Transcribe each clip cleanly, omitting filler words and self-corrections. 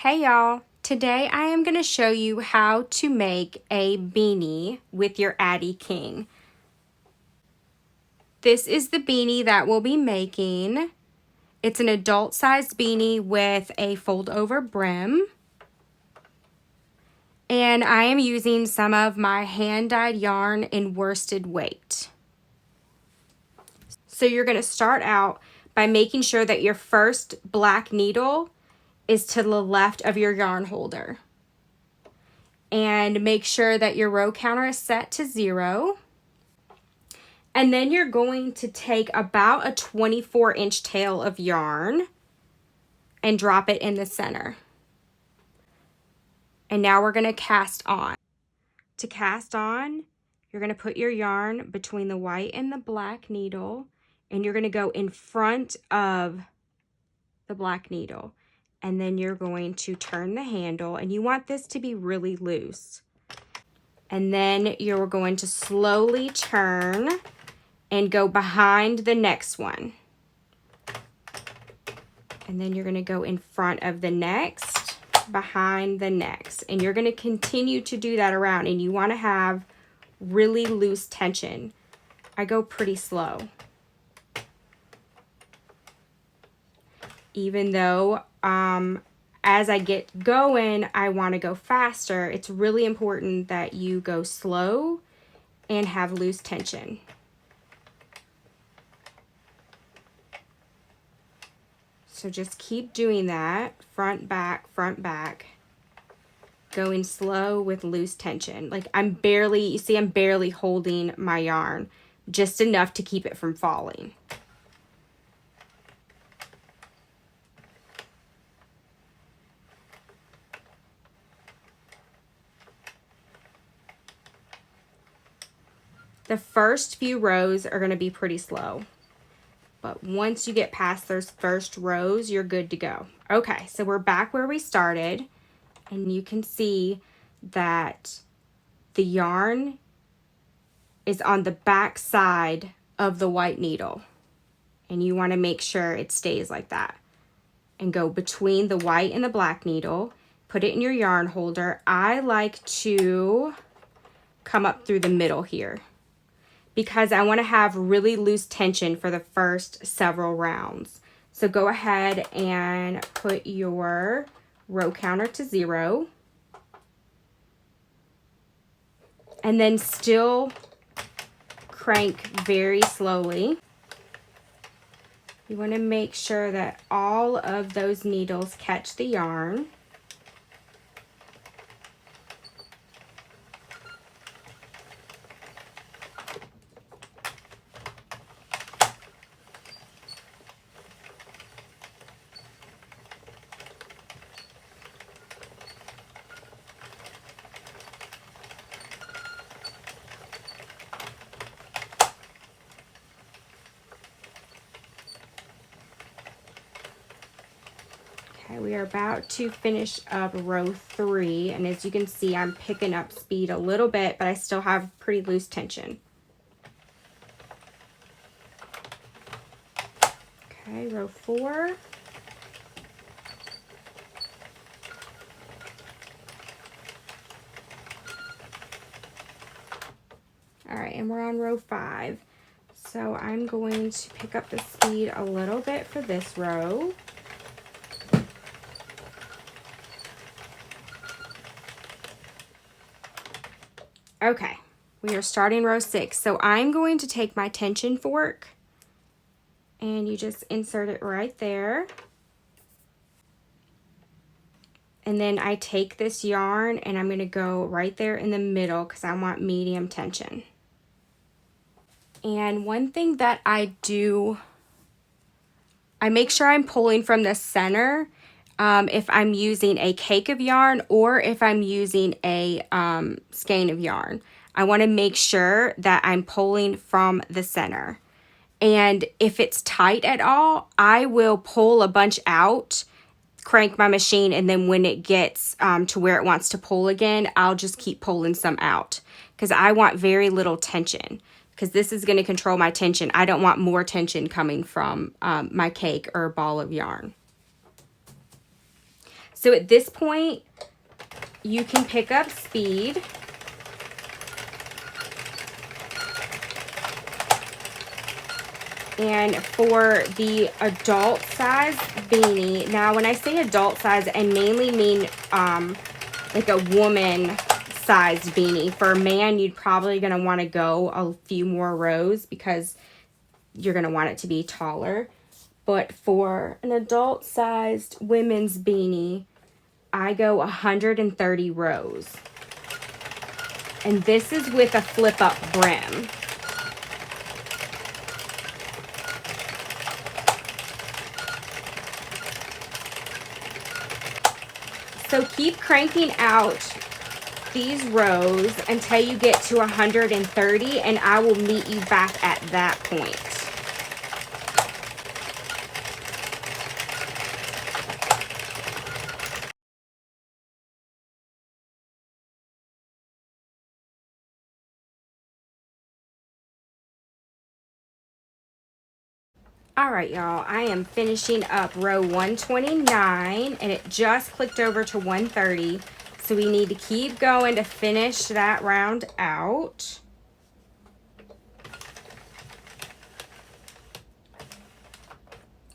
Hey y'all, today I am going to show you how to make a beanie with your Addi King. This is the beanie that we'll be making. It's an adult sized beanie with a fold over brim. And I am using some of my hand dyed yarn in worsted weight. So you're going to start out by making sure that your first black needle is to the left of your yarn holder. And make sure that your row counter is set to 0. And then you're going to take about a 24-inch tail of yarn and drop it in the center. And now we're going to cast on. To cast on, you're going to put your yarn between the white and the black needle, and you're going to go in front of the black needle. And then you're going to turn the handle, and you want this to be really loose. And then you're going to slowly turn and go behind the next one. And then you're going to go in front of the next, behind the next. And you're going to continue to do that around, and you want to have really loose tension. I go pretty slow. Even though as I get going, I want to go faster, it's really important that you go slow and have loose tension. So just keep doing that, front, back, going slow with loose tension. Like you see I'm barely holding my yarn, just enough to keep it from falling. The first few rows are going to be pretty slow. But once you get past those first rows, you're good to go. Okay, so we're back where we started. And you can see that the yarn is on the back side of the white needle. And you want to make sure it stays like that. And go between the white and the black needle. Put it in your yarn holder. I like to come up through the middle here, because I want to have really loose tension for the first several rounds. So go ahead and put your row counter to 0. And then still crank very slowly. You want to make sure that all of those needles catch the yarn. Okay, we are about to finish up row 3, and as you can see, I'm picking up speed a little bit, but I still have pretty loose tension. Okay, row 4. All right, and we're on row 5. So I'm going to pick up the speed a little bit for this row. Okay, we are starting row 6. So I'm going to take my tension fork, and you just insert it right there. And then I take this yarn and I'm going to go right there in the middle because I want medium tension. And one thing that I do, I make sure I'm pulling from the center if I'm using a cake of yarn or if I'm using a skein of yarn. I want to make sure that I'm pulling from the center. And if it's tight at all, I will pull a bunch out, crank my machine, and then when it gets to where it wants to pull again, I'll just keep pulling some out because I want very little tension, because this is going to control my tension. I don't want more tension coming from my cake or ball of yarn. So at this point, you can pick up speed. And for the adult size beanie, now when I say adult size, I mainly mean like a woman sized beanie. For a man, you'd probably gonna want to go a few more rows because you're gonna want it to be taller. But for an adult sized women's beanie, I go 130 rows. And this is with a flip up brim. So keep cranking out these rows until you get to 130, and I will meet you back at that point. All right, y'all, I am finishing up row 129, and it just clicked over to 130. So we need to keep going to finish that round out.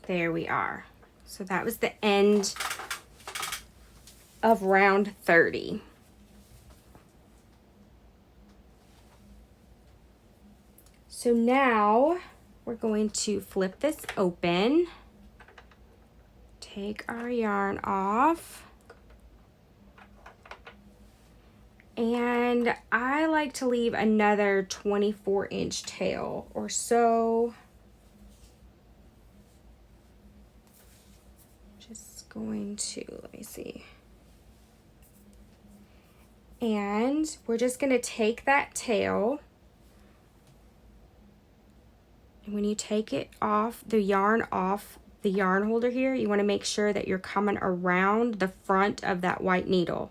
There we are. So that was the end of round 30. So now we're going to flip this open, take our yarn off, and I like to leave another 24-inch tail or so. Just going to, let me see. And we're just going to take that tail, and when you take it off, the yarn off the yarn holder here, you want to make sure that you're coming around the front of that white needle.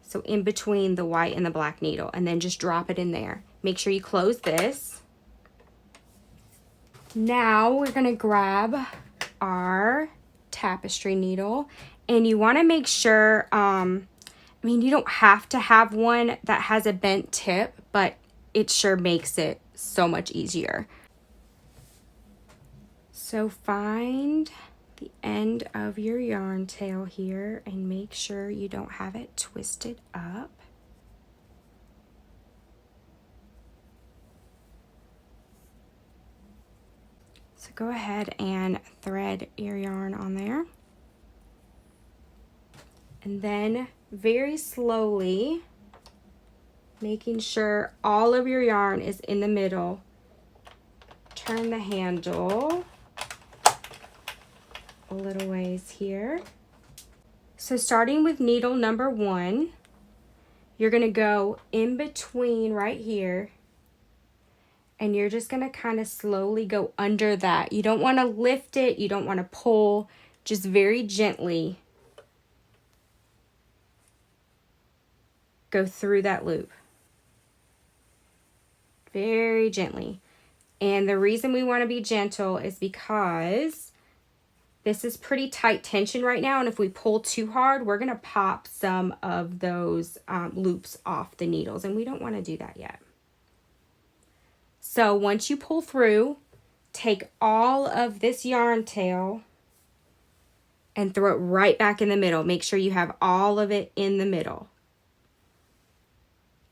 So in between the white and the black needle, and then just drop it in there. Make sure you close this. Now we're gonna grab our tapestry needle, and you wanna make sure, I mean, you don't have to have one that has a bent tip, but it sure makes it so much easier. So find the end of your yarn tail here and make sure you don't have it twisted up. So go ahead and thread your yarn on there. And then very slowly, making sure all of your yarn is in the middle, turn the handle a little ways here. So starting with needle number 1, you're gonna go in between right here, and you're just gonna kind of slowly go under that. You don't wanna lift it, you don't wanna pull, just very gently go through that loop. Very gently. And the reason we wanna be gentle is because this is pretty tight tension right now, and if we pull too hard, we're gonna pop some of those loops off the needles, and we don't wanna do that yet. So once you pull through, take all of this yarn tail and throw it right back in the middle. Make sure you have all of it in the middle.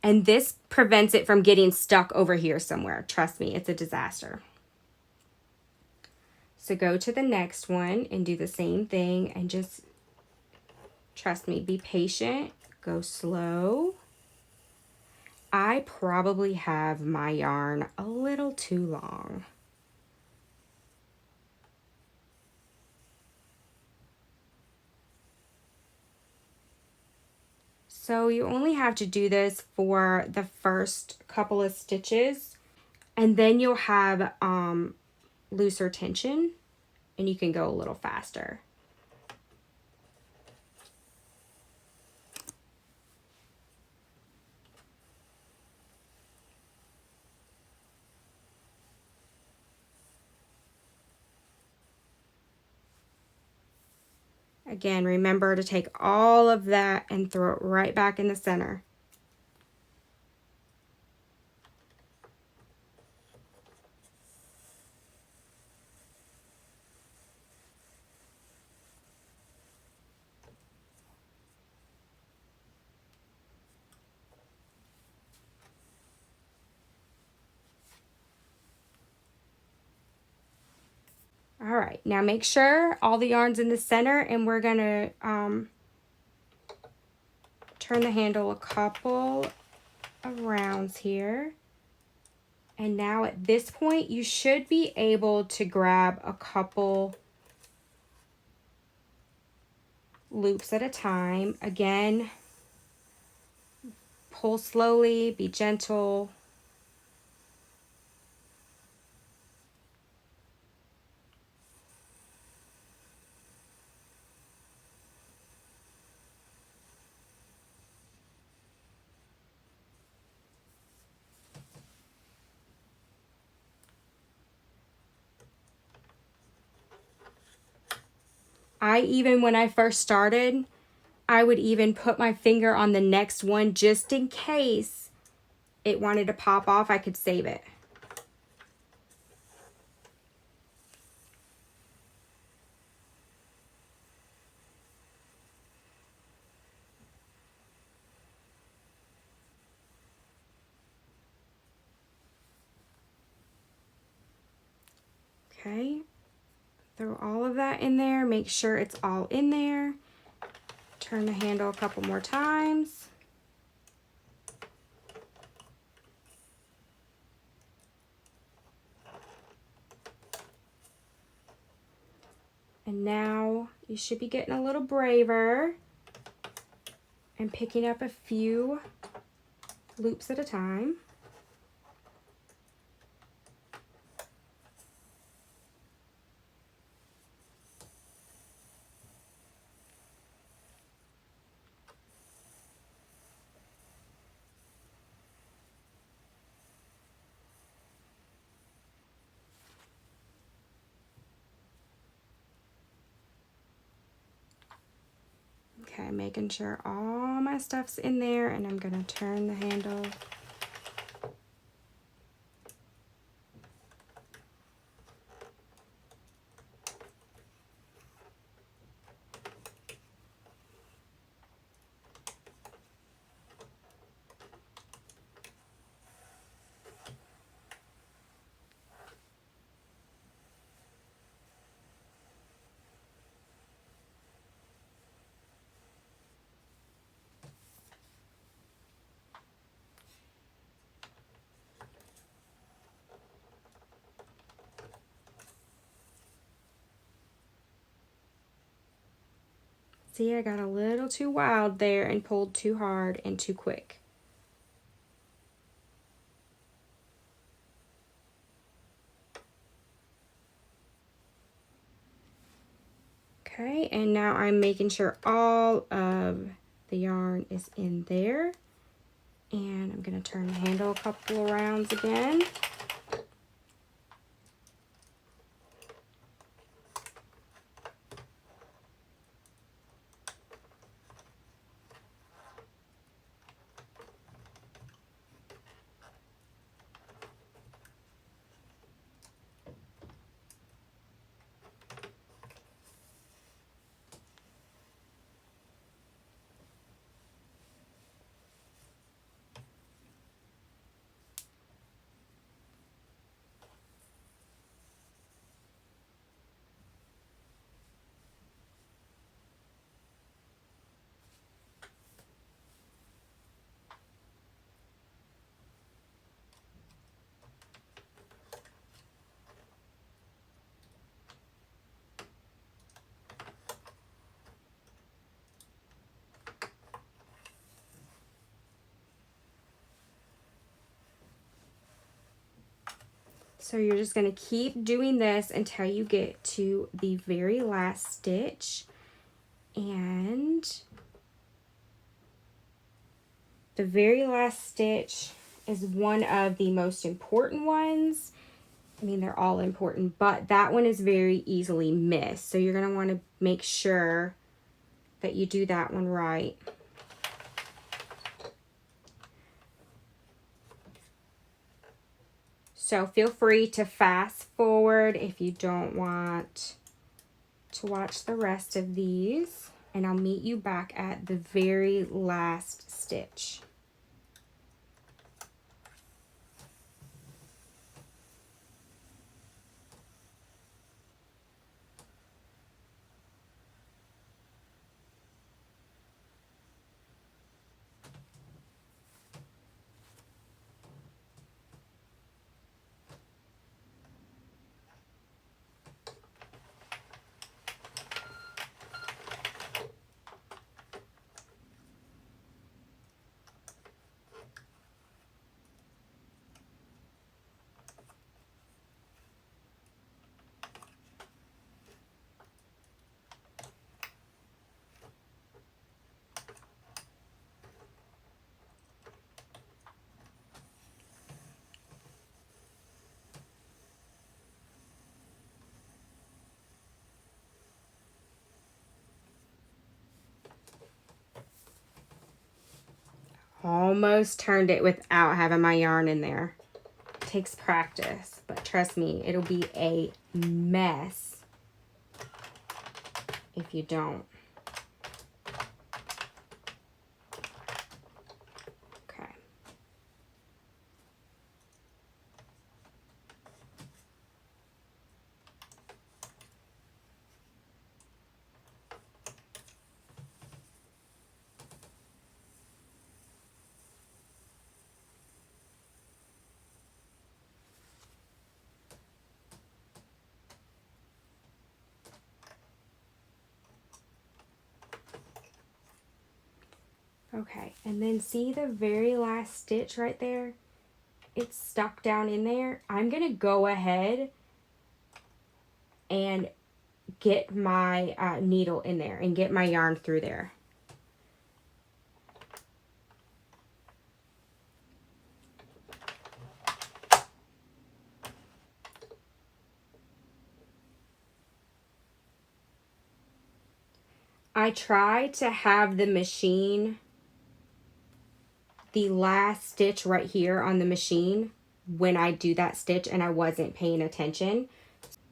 And this prevents it from getting stuck over here somewhere. Trust me, it's a disaster. So go to the next one and do the same thing, and just trust me, be patient, go slow. I probably have my yarn a little too long. So you only have to do this for the first couple of stitches, and then you'll have looser tension, and you can go a little faster. Again, remember to take all of that and throw it right back in the center. All right, now make sure all the yarn's in the center, and we're gonna turn the handle a couple of rounds here. And now at this point, you should be able to grab a couple loops at a time. Again, pull slowly, be gentle. When I first started, I would even put my finger on the next one just in case it wanted to pop off, I could save it. Okay, throw all of that in there, make sure it's all in there. Turn the handle a couple more times. And now you should be getting a little braver and picking up a few loops at a time. Okay, making sure all my stuff's in there, and I'm gonna turn the handle. See, I got a little too wild there and pulled too hard and too quick. Okay, and now I'm making sure all of the yarn is in there. And I'm gonna turn the handle a couple of rounds again. So you're just going to keep doing this until you get to the very last stitch. And the very last stitch is one of the most important ones. I mean, they're all important, but that one is very easily missed. So you're going to want to make sure that you do that one right. So feel free to fast forward if you don't want to watch the rest of these, and I'll meet you back at the very last stitch. Almost turned it without having my yarn in there. It takes practice, but trust me, it'll be a mess if you don't. Okay. Okay, and then see the very last stitch right there? It's stuck down in there. I'm gonna go ahead and get my needle in there and get my yarn through there. I try to have the machine, the last stitch right here on the machine when I do that stitch, and I wasn't paying attention.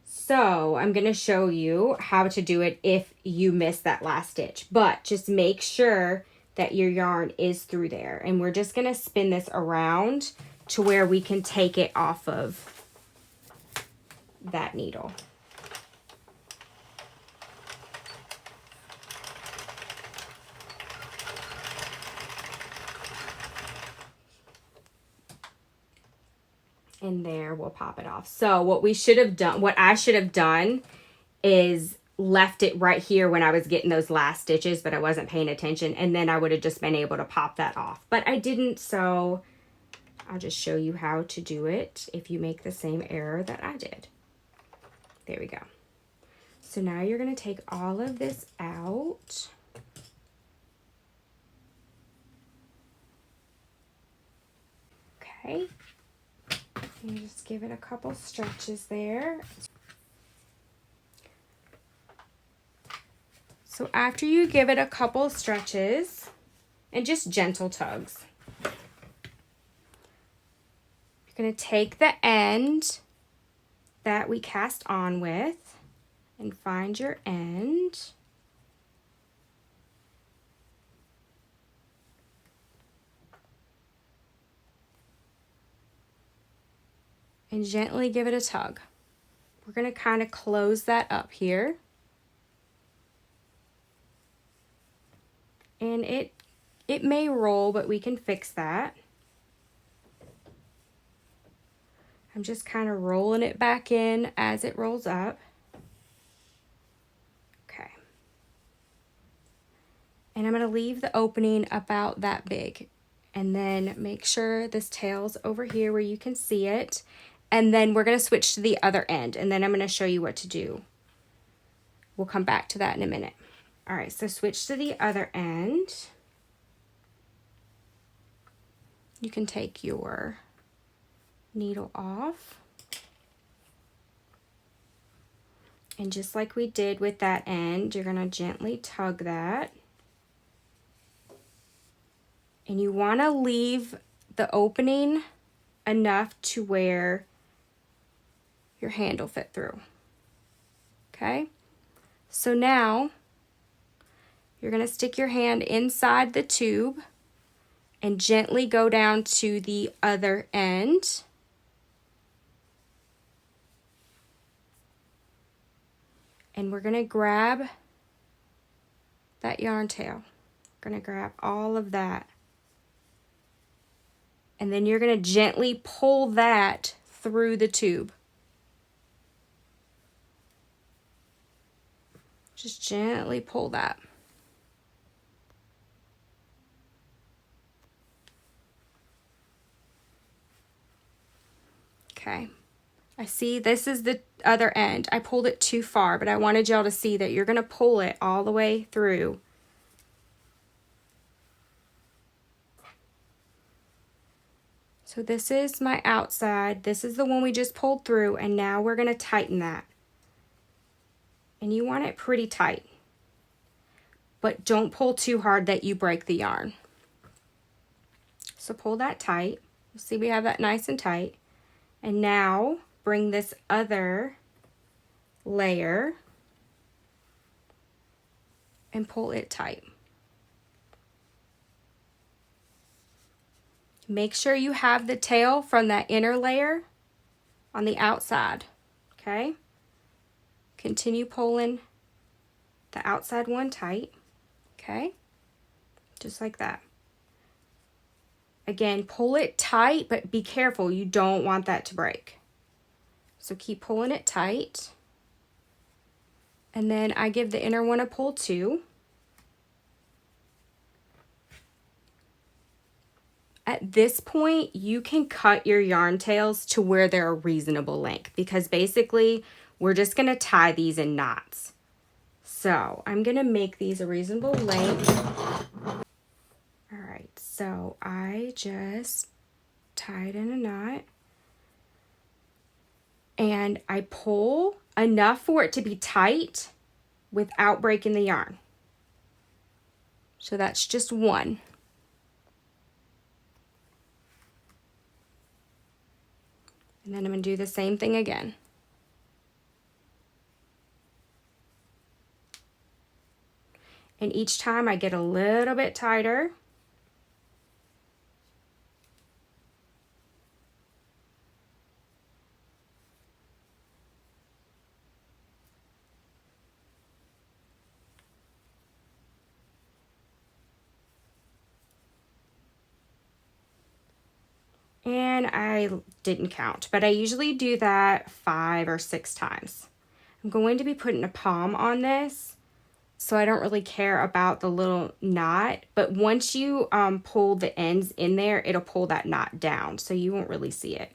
So I'm going to show you how to do it if you miss that last stitch, but just make sure that your yarn is through there. And we're just going to spin this around to where we can take it off of that needle. And there, we'll pop it off. So what we should have done, what I should have done is left it right here when I was getting those last stitches, but I wasn't paying attention, and then I would have just been able to pop that off. But I didn't, so I'll just show you how to do it if you make the same error that I did. There we go. So now you're going to take all of this out. Okay. And just give it a couple stretches there. So after you give it a couple stretches and just gentle tugs, you're going to take the end that we cast on with and find your end. And gently give it a tug. We're going to kind of close that up here. And it may roll, but we can fix that. I'm just kind of rolling it back in as it rolls up. Okay. And I'm going to leave the opening about that big. And then make sure this tail's over here where you can see it. And then we're going to switch to the other end, and then I'm going to show you what to do. We'll come back to that in a minute. All right, so switch to the other end. You can take your needle off. And just like we did with that end, you're going to gently tug that. And you want to leave the opening enough to where your hand will fit through. Okay? So now you're going to stick your hand inside the tube and gently go down to the other end. And we're going to grab that yarn tail. We're going to grab all of that. And then you're going to gently pull that through the tube. Just gently pull that. Okay. I see this is the other end. I pulled it too far, but I wanted y'all to see that you're going to pull it all the way through. So this is my outside. This is the one we just pulled through, and now we're going to tighten that. And you want it pretty tight. But don't pull too hard that you break the yarn. So pull that tight. You see we have that nice and tight. And now bring this other layer and pull it tight. Make sure you have the tail from that inner layer on the outside, okay? Continue pulling the outside one tight, okay? Just like that. Again, pull it tight, but be careful. You don't want that to break. So keep pulling it tight. And then I give the inner one a pull too. At this point, you can cut your yarn tails to where they're a reasonable length, because basically we're just going to tie these in knots. So I'm going to make these a reasonable length. All right, so I just tied in a knot and I pull enough for it to be tight without breaking the yarn. So that's just one. And then I'm going to do the same thing again. And each time I get a little bit tighter. And I didn't count, but I usually do that 5 or 6 times. I'm going to be putting a palm on this, so I don't really care about the little knot, but once you pull the ends in there, it'll pull that knot down, so you won't really see it.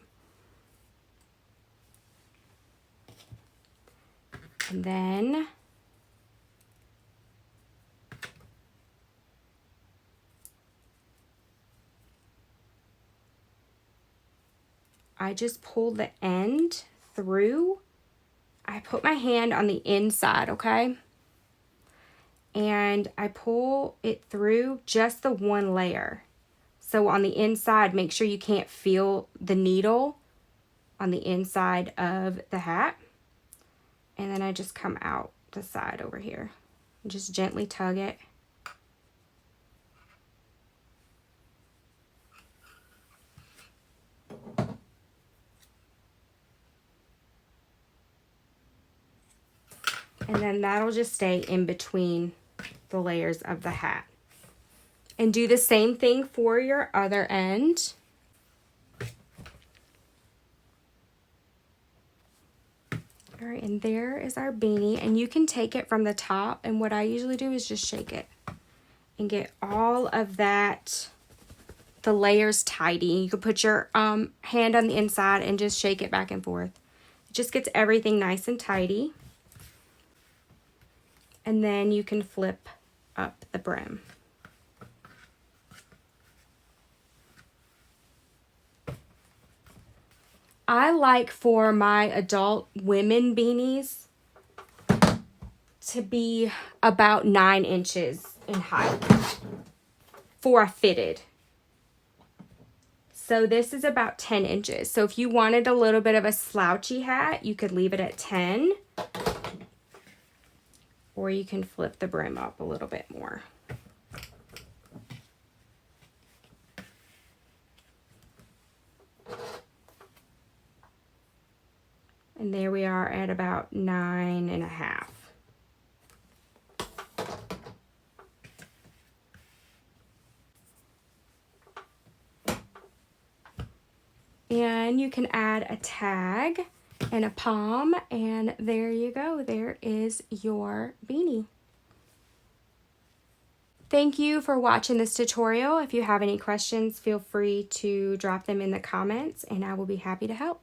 And then I just pull the end through. I put my hand on the inside, okay? And I pull it through just the one layer. So on the inside, make sure you can't feel the needle on the inside of the hat. And then I just come out the side over here and just gently tug it. And then that'll just stay in between the layers of the hat. And do the same thing for your other end. All right, and there is our beanie. And you can take it from the top. And what I usually do is just shake it and get all of that, the layers tidy. You can put your hand on the inside and just shake it back and forth. It just gets everything nice and tidy. And then you can flip up the brim. I like for my adult women beanies to be about 9 inches in height for a fitted. So this is about 10 inches. So if you wanted a little bit of a slouchy hat, you could leave it at 10. Or you can flip the brim up a little bit more. And there we are at about 9.5. And you can add a tag and a pom, and there you go. There is your beanie. Thank you for watching this tutorial. If you have any questions, feel free to drop them in the comments and I will be happy to help.